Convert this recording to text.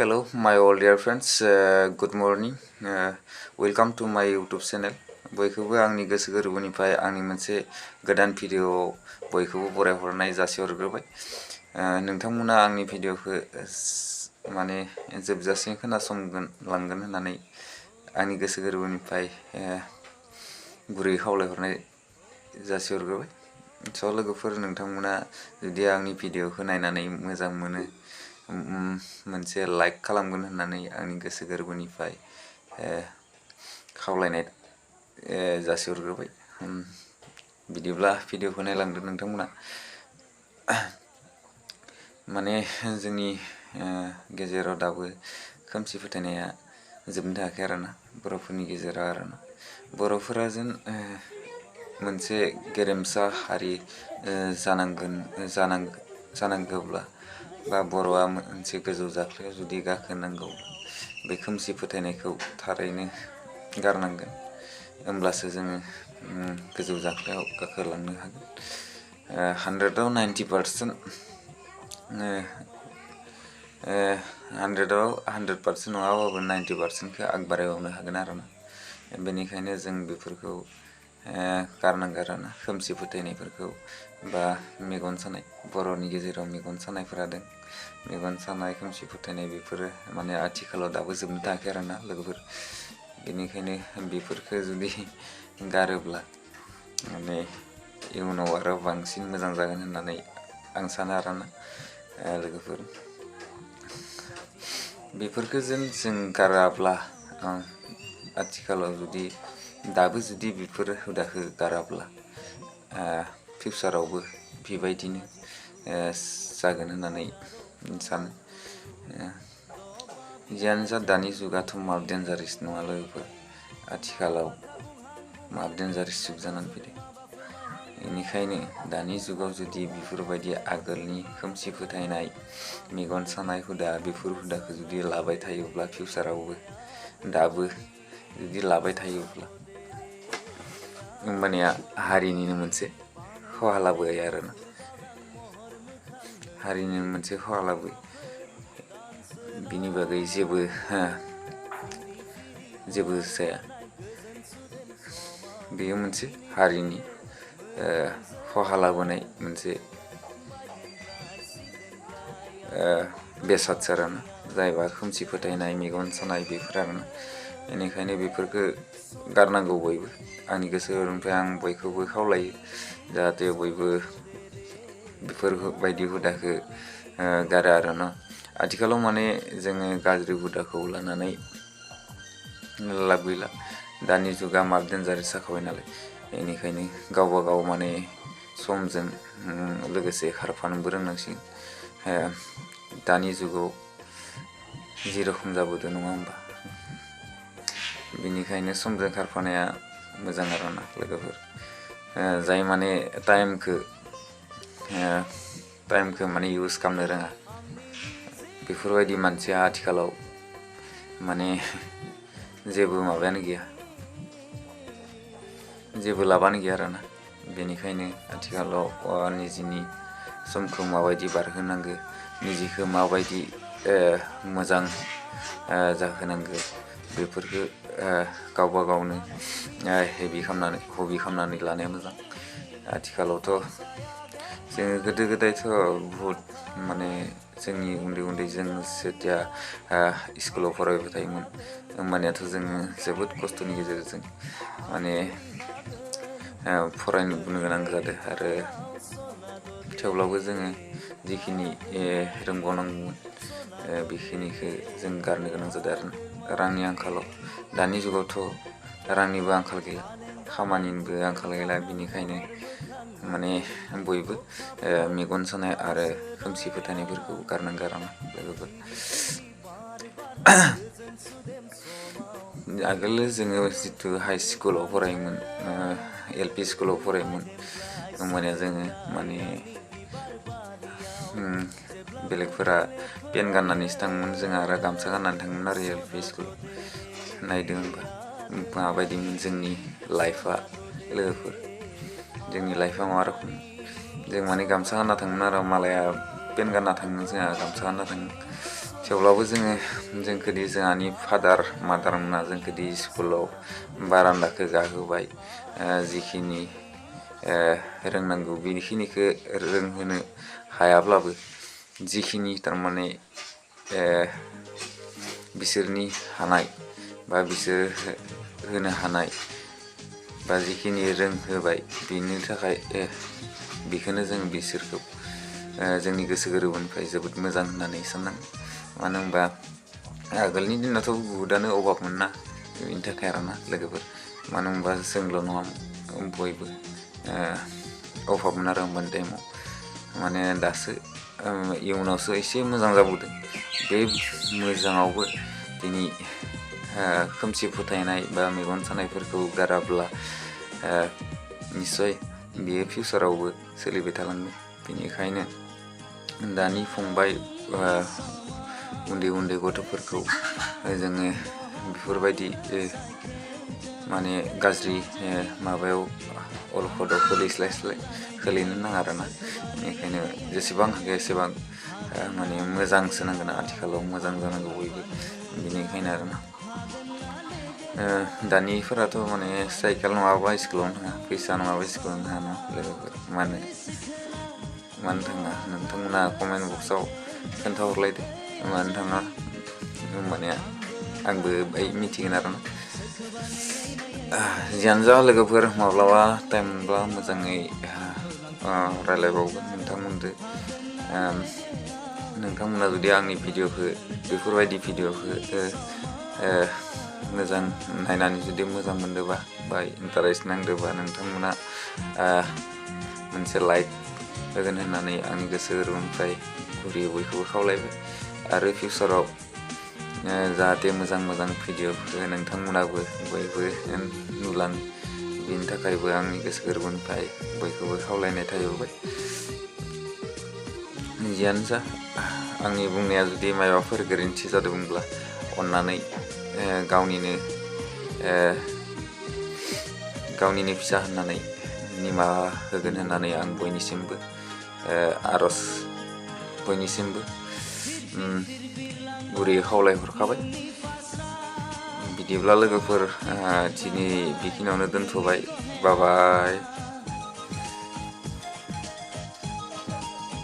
Hello, my all dear friends. Good morning. Welcome to my YouTube channel. बयखौबो आंनि गोसो गोरबोनिफ्राय आंनि मोनसे गोदान भिडिअ बयखौबो बरायहरनाय जासिहरग्रोबाय। नोंथांमोना आंनि भिडिअखौ माने जोबजासिम खोनासंगोन लांगोन होननानै आंनि गोसो गोरबोनिफ्राय गुरै खावलायहरनाय जासिहरग्रोबाय। स' लोगोफोर नोंथांमोना जुदि आंनि भिडिअखौ नायनानै मोजां मोनो मोनसे लाइक खालामगोन होननानै आंनि गोसो गोरबोनिफ्राय खावलायनाय जासिहरग्रोबाय। बिदिब्ला भिडिअखौ नायलांदो नोंथांमोना। माने जोंनि गेजेराव दाबो खोमसि फोथायनाया जोबनो थायाखै आरोना, बर'फोरनि गेजेराव आरोना। बर'फोरा जेन मोनसे गेरेमसा हारि जानांगौब्ला बा बर'आ मोनसे गोजौ जाख्लायाव जुदि गाखोनांगौ बे खोमसि फोथायनायखौ थारैनो गारनांगोन, होमब्लासो जोङो गोजौ जाख्लायाव गाखोलांनो हागोन। 100आव 90% 100आव 100% नङाबाबो 90%खौ आग बारायबावनो हागोन आरोना। बेनिखायनो जों बेफोरखौ गारनांगौ आरोना, खोमसि फोथायनायफोरखौ बा मेगन सानाय, बर'नि गेजेराव मेगन सानायफोरा दं। मेगन सानाय खोमसि फोथायनाय बेफोरो माने आथिखालाव दाबो जोबनो थायाखै आरोना लोगोफोर। बेनिखायनो बेफोरखौ जुदि गारोब्ला माने इयुनाव आरो बांसिन मोजां जागोन होननानै आं सानो आरोना लोगोफोर। बेफोरखौ जों गाराब्ला आथिखालाव दाबो जुदि बेफोर हुदाखौ गाराब्ला फिउचारावबो बेबायदिनो जागोन होननानै सानो। जियानो जा दानि जुगाथ' मा डेन्जारेस नङा लोगोफोर, आथिखालाव मा डेन्जारेस जुग जानानै फैदों। बेनिखायनो दानि जुगाव जुदि बेफोरबायदि आगोलनि खोमसि फोथायनाय मेगन सानाय बेफोर हुदाखौ जुदि लाबाय थायोब्ला फिउचारावबो दाबो जुदि लाबाय थायोब्ला होमबानिया हारिनिनो मोनसे खहा लाबोयो आरोना, हारिनिनो मोनसे खहा लाबोयो। बिनि बागै जेबो जाया। बेयो मोनसे हारिनि खहा लाबोनाय मोनसे बेसादसो आरोना, जायबा खोमसि फोथायनाय मेगन सानाय बेफोर आरोना। बेनिखायनो बेफोरखौ गारनांगौ बयबो। आंनि गोसो गोरबोनिफ्राय आं बयखौबो खावलायो जाहाथे बयबो बेफोरबायदि हुदाखौ गारा आरोना। आथिखालाव माने जोङो गाज्रि हुदाखौ लानानै लाब गैला, दानि जुगा मा डेन्जारेस जाखाबाय नालाय। बेनिखायनो गावबा गाव माने समजों लोगोसे खारफानोबो रोंनांसिगोन। दानि जुगाव जेरखम जाबोदों नङा होमबा, बेनिखायनो समजों खारफानाया मोजां आरोना लोगोफोर। जाय माने टाइमखौ माने इउज खालामनो रोङा, बेफोरबायदि मानसिया आथिखालाव माने जेबो माबायानो गैया, जेबो लाबानो गैया आरोना। बेनिखायनो आथिखालाव निजिनि समखौ माबायदि बारहोनांगौ, निजिखौ माबायदि मोजां जाहोनांगौ, बेफोरखौ गावबा गावनो हबि खालामनानै लानाया मोजां। आथिखालावथ' जोङो गोदो गोदायथ' बुहुद माने जोंनि उन्दै जों जेथिया स्कुलाव फरायबाय थायोमोन होमबानियाथ' जोङो जोबोद खस्थ'नि गेजेरजों माने फरायनो गोनां जादों। आरो थेवब्लाबो जोङो जिखिनि रोंबावनांगौमोन बेखिनिखौ जों गारनो गोनां जादों आरो रांनि आंखालाव। दानि जुगावथ' रांनिबो आंखाल गैला, खामानिनिबो आंखाल गैला। बिनिखायनो माने बयबो मेगन सानाय आरो खोमसि फोथायनायफोरखौ गारनांगौ आरोना लोगोफोर। आगोलो जोङो जितु हाइ स्कुलाव फरायोमोन, LP स्कुलाव फरायोमोन, होमबानिया जोङो माने बेलेगफोरा पेन्ट गाननानैसो थाङोमोन, जोंहा आरो गामसा गाननानै थाङोमोन आरो LP स्कुलाव। नायदों होनबा माबायदिमोन जोंनि लाइफआ लोगोफोर, जोंनि लाइफआ मा रोखोम। जों माने गामसा गानना थाङोमोन आरो मालाया पेन्ट गानना थाङोमोन, जोंहा गामसा गानना थाङोमोन। थेवब्लाबो जोंखोदि जोंहानि फादार मादार मोना जोंखोदि स्कुलाव बारान्दाखौ गाहोबाय जिखिनि रोंनांगौ बेखिनिखौ रोंहोनो हायाब्लाबो जिखिनि थारमाने बिसोरनि हानाय बा बिसोर होनो हानाय बा जिखिनि रोंहोबाय बेनि थाखाय बेखौनो जों बिसोरखौ जोंनि गोसो गोरबोनिफ्राय जोबोद मोजां होननानै साननांगौ। मानो होनबा आगोलनि दिनावथ' बुहुदानो अभाबमोन ना बेनि थाखाय आरोना लोगोफोर। मानो होनबा जोंल' नङा बयबो अभाबमोन आरो होमबानि टाइमाव। माने दासो इयुनावसो एसे मोजां जाबोदों। बे मोजाङावबो दिनै खोमसि फोथायनाय बा मेगन सानायफोरखौ गाराब्ला निस्सय बेयो फिउचारावबो सोलिबाय थालांगोन। बेनिखायनो दानि फंबाय उन्दै उन्दै गथ'फोरखौ जोङो बेफोरबायदि माने गाज्रि माबायाव अलखदाव खोलैनो नाङा आरोना। बेनिखायनो जेसेबां हायो एसेबां माने मोजांसो नांगोन आथिखालाव मोजां जानांगौ बयबो। बेनिखायनो आरोना दानिफोराथ' माने साइकेल नङाबा स्कुलावनो थाङा, फैसा नङाबा स्कुलावनो थाङा ना लोगोफोर। मानो थाङा नोंथांमोना कमेन्ट बक्सआव खोन्थाहरलायदो मानो थाङा, होमबानिया आंबो बाय मिथिगोन आरोना। जियानो जा लोगोफोर, माब्लाबा टाइम मोनब्ला मोजाङै रायलायबावगोन नोंथांमोनजों। नोंथांमोना जुदि आंनि भिडिअ'खौ बेफोरबायदि भिडिअ'खौ मोजां नायनानै जुदि मोजां मोनदोंबा बा इन्टारेस्ट नांदोंबा नोंथांमोना मोनसे लाइक होगोन होननानै आंनि गोसो गोरबोनिफ्राय गुरैयै बयखौबो खावलायबाय। आरो फिउचाराव जाहाथे मोजां मोजां भिडिअ'फोरखौ नोंथांमोनाबो बयबो नुलाङो, बेनि थाखायबो आंनि गोसो गोरबोनिफ्राय बयखौबो खावलायनाय थाहैबाय। जियानो जा आंनि बुंनाया जुदि माबाफोर गोरोन्थि जादोंब्ला अन्नानै गावनिनो फिसा होननानै निमाहा होगोन होननानै आं बयनिसिमबो आर'ज बयनिसिमबो गुरैयै खावलायहरखाबाय। बिदिब्ला लोगोफोर दिनै बेखिनियावनो दोनथ'बाय। बाय बाय।